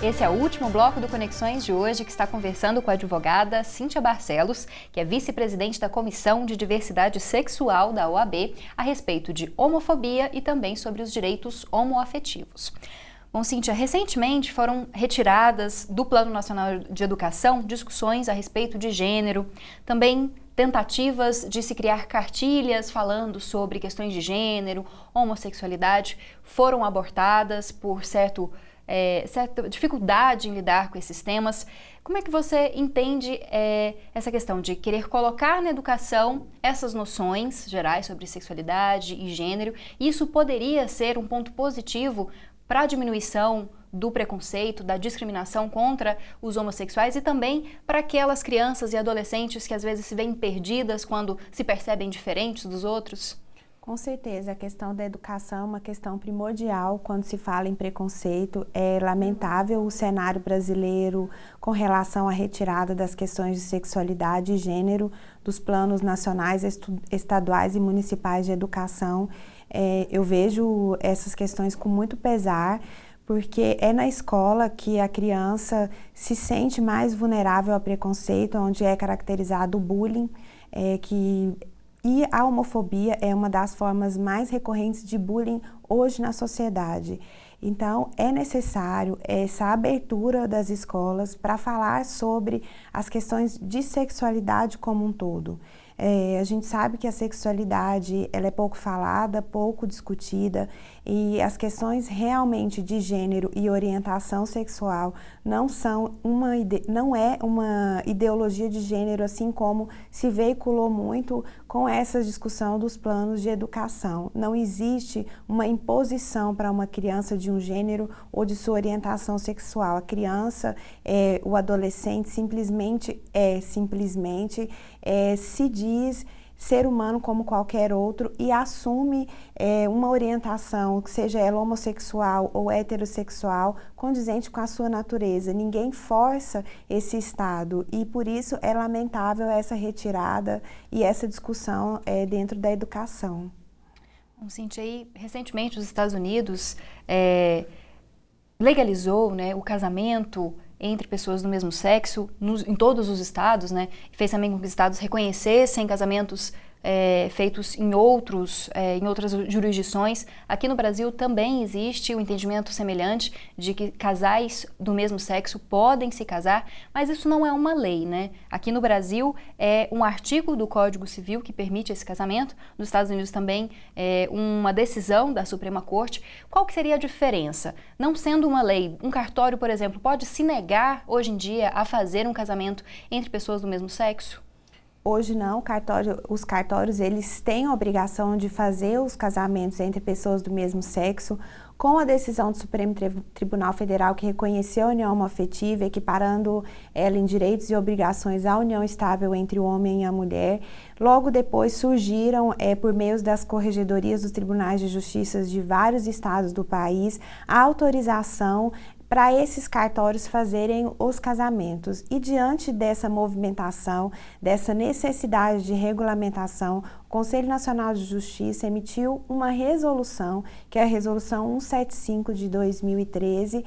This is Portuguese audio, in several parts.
Esse é o último bloco do Conexões de hoje, que está conversando com a advogada Cíntia Barcelos, que é vice-presidente da Comissão de Diversidade Sexual da OAB, a respeito de homofobia e também sobre os direitos homoafetivos. Bom, Cíntia, recentemente foram retiradas do Plano Nacional de Educação discussões a respeito de gênero, também tentativas de se criar cartilhas falando sobre questões de gênero, homossexualidade, foram abortadas por certa dificuldade em lidar com esses temas. Como é que você entende essa questão de querer colocar na educação essas noções gerais sobre sexualidade e gênero? Isso poderia ser um ponto positivo para a diminuição do preconceito, da discriminação contra os homossexuais e também para aquelas crianças e adolescentes que às vezes se veem perdidas quando se percebem diferentes dos outros? Com certeza, a questão da educação é uma questão primordial quando se fala em preconceito. É lamentável o cenário brasileiro com relação à retirada das questões de sexualidade e gênero dos planos nacionais, estaduais e municipais de educação. Eu vejo essas questões com muito pesar, porque é na escola que a criança se sente mais vulnerável ao preconceito, onde é caracterizado o bullying, E a homofobia é uma das formas mais recorrentes de bullying hoje na sociedade. Então, é necessário essa abertura das escolas para falar sobre as questões de sexualidade como um todo. A gente sabe que a sexualidade ela é pouco falada, pouco discutida, e as questões realmente de gênero e orientação sexual não é uma ideologia de gênero, assim como se veiculou muito com essa discussão dos planos de educação. Não existe uma imposição para uma criança de um gênero ou de sua orientação sexual. A criança, o adolescente simplesmente se diz ser humano como qualquer outro e assume uma orientação, que seja ela homossexual ou heterossexual, condizente com a sua natureza. Ninguém força esse estado e por isso é lamentável essa retirada e essa discussão dentro da educação. Bom, Cíntia, aí, recentemente os Estados Unidos legalizou, né, o casamento entre pessoas do mesmo sexo em todos os estados, né? Fez também com que os estados reconhecessem casamentos feitos em outras jurisdições. Aqui no Brasil também existe o entendimento semelhante de que casais do mesmo sexo podem se casar, mas isso não é uma lei, né? Aqui no Brasil é um artigo do Código Civil que permite esse casamento. Nos Estados Unidos também é uma decisão da Suprema Corte. Qual que seria a diferença? Não sendo uma lei, um cartório, por exemplo, pode se negar hoje em dia a fazer um casamento entre pessoas do mesmo sexo? Hoje não, os cartórios eles têm a obrigação de fazer os casamentos entre pessoas do mesmo sexo, com a decisão do Supremo Tribunal Federal que reconheceu a união homoafetiva, equiparando ela em direitos e obrigações à união estável entre o homem e a mulher. Logo depois surgiram, por meio das corregedorias dos tribunais de justiça de vários estados do país, a autorização para esses cartórios fazerem os casamentos. E diante dessa movimentação, dessa necessidade de regulamentação, o Conselho Nacional de Justiça emitiu uma resolução, que é a Resolução 175 de 2013,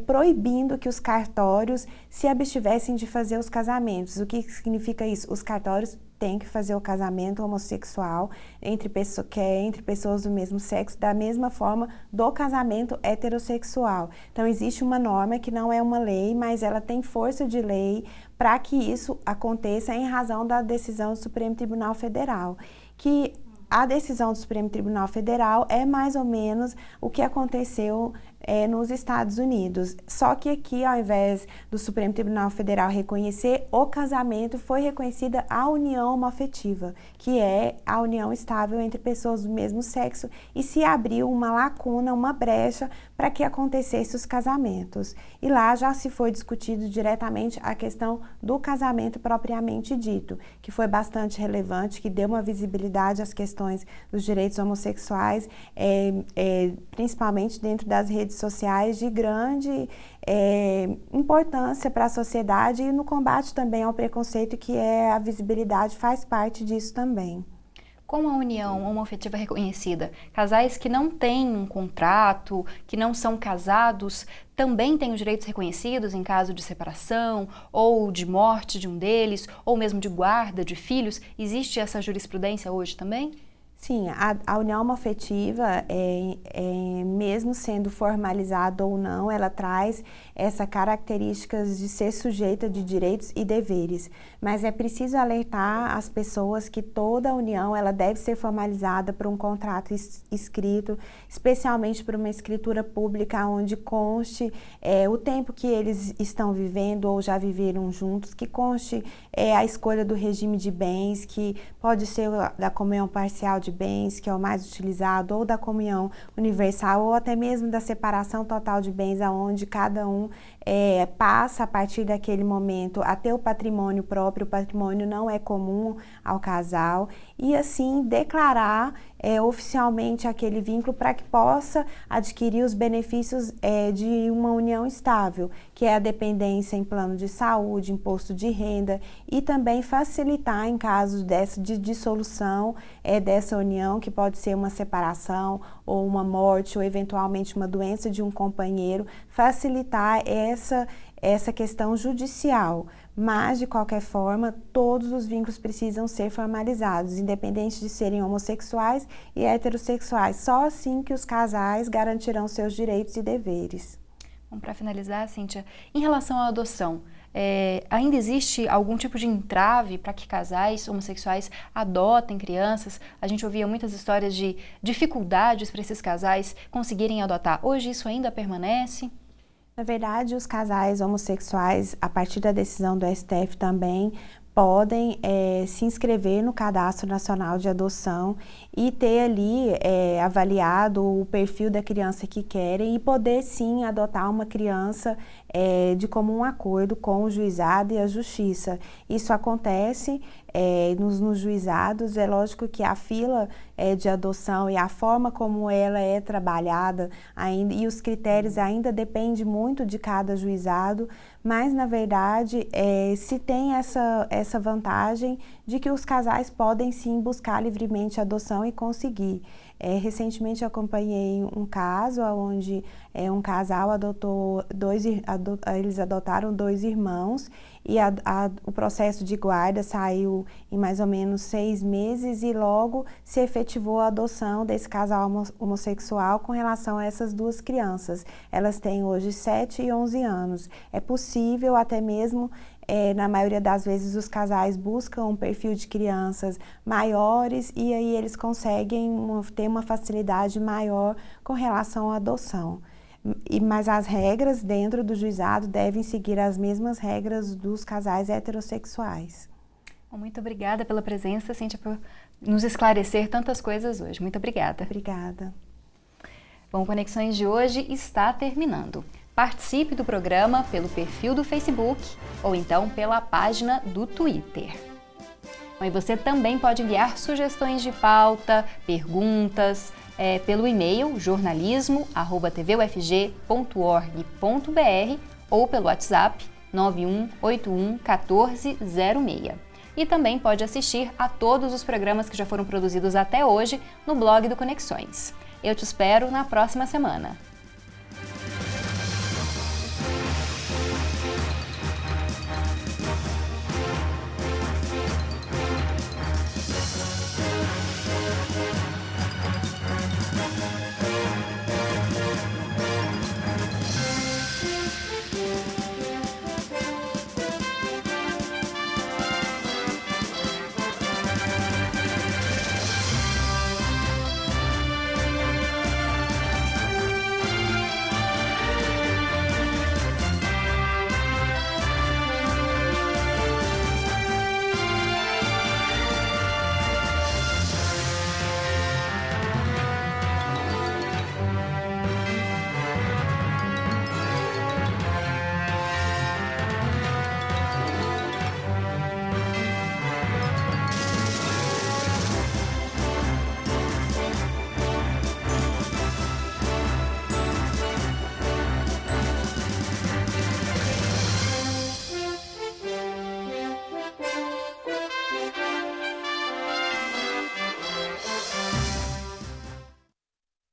proibindo que os cartórios se abstivessem de fazer os casamentos. O que significa isso? Os cartórios têm que fazer o casamento homossexual entre pessoas do mesmo sexo, da mesma forma do casamento heterossexual. Então, existe uma norma que não é uma lei, mas ela tem força de lei para que isso aconteça em razão da decisão do Supremo Tribunal Federal, que a decisão do Supremo Tribunal Federal é mais ou menos o que aconteceu nos Estados Unidos. Só que aqui, ao invés do Supremo Tribunal Federal reconhecer o casamento, foi reconhecida a união homoafetiva, que é a união estável entre pessoas do mesmo sexo, e se abriu uma lacuna, uma brecha, para que acontecesse os casamentos. E lá já se foi discutido diretamente a questão do casamento propriamente dito, que foi bastante relevante, que deu uma visibilidade às questões dos direitos homossexuais, principalmente dentro das redes sociais, de grande importância para a sociedade e no combate também ao preconceito, que a visibilidade faz parte disso também. Com a união homoafetiva reconhecida, casais que não têm um contrato, que não são casados, também têm os direitos reconhecidos em caso de separação, ou de morte de um deles, ou mesmo de guarda de filhos? Existe essa jurisprudência hoje também? Sim, a união homoafetiva, mesmo sendo formalizada ou não, ela traz essas características de ser sujeita de direitos e deveres. Mas é preciso alertar as pessoas que toda união ela deve ser formalizada por um contrato escrito, especialmente por uma escritura pública onde conste o tempo que eles estão vivendo ou já viveram juntos, que conste a escolha do regime de bens, que pode ser da comunhão parcial de bens, que é o mais utilizado, ou da comunhão universal, ou até mesmo da separação total de bens, aonde cada um passa a partir daquele momento a ter o patrimônio próprio. O patrimônio não é comum ao casal, e assim declarar oficialmente aquele vínculo para que possa adquirir os benefícios de uma união estável, que é a dependência em plano de saúde, imposto de renda, e também facilitar em casos de dissolução dessa união, que pode ser uma separação ou uma morte ou eventualmente uma doença de um companheiro, facilitar essa questão judicial. Mas, de qualquer forma, todos os vínculos precisam ser formalizados, independente de serem homossexuais e heterossexuais. Só assim que os casais garantirão seus direitos e deveres. Bom, para finalizar, Cíntia, em relação à adoção, ainda existe algum tipo de entrave para que casais homossexuais adotem crianças? A gente ouvia muitas histórias de dificuldades para esses casais conseguirem adotar. Hoje isso ainda permanece? Na verdade, os casais homossexuais, a partir da decisão do STF também, podem se inscrever no Cadastro Nacional de Adoção e ter ali avaliado o perfil da criança que querem e poder sim adotar uma criança de comum acordo com o juizado e a justiça. Isso acontece nos juizados. É lógico que a fila de adoção e a forma como ela é trabalhada ainda, e os critérios ainda depende muito de cada juizado, mas na verdade se tem essa vantagem de que os casais podem sim buscar livremente a adoção e conseguir. Recentemente eu acompanhei um caso onde um casal eles adotaram 2 irmãos e o processo de guarda saiu em mais ou menos 6 meses e logo se efetivou a adoção desse casal homossexual com relação a essas 2 crianças. Elas têm hoje 7 e 11 anos. É possível até mesmo na maioria das vezes os casais buscam um perfil de crianças maiores e aí eles conseguem ter uma facilidade maior com relação à adoção. Mas as regras dentro do juizado devem seguir as mesmas regras dos casais heterossexuais. Muito obrigada pela presença, Cíntia, por nos esclarecer tantas coisas hoje. Muito obrigada. Obrigada. Bom, Conexões de hoje está terminando. Participe do programa pelo perfil do Facebook ou então pela página do Twitter. E você também pode enviar sugestões de pauta, perguntas, pelo e-mail jornalismo@tvufg.org.br ou pelo WhatsApp 9181 1406. E também pode assistir a todos os programas que já foram produzidos até hoje no blog do Conexões. Eu te espero na próxima semana.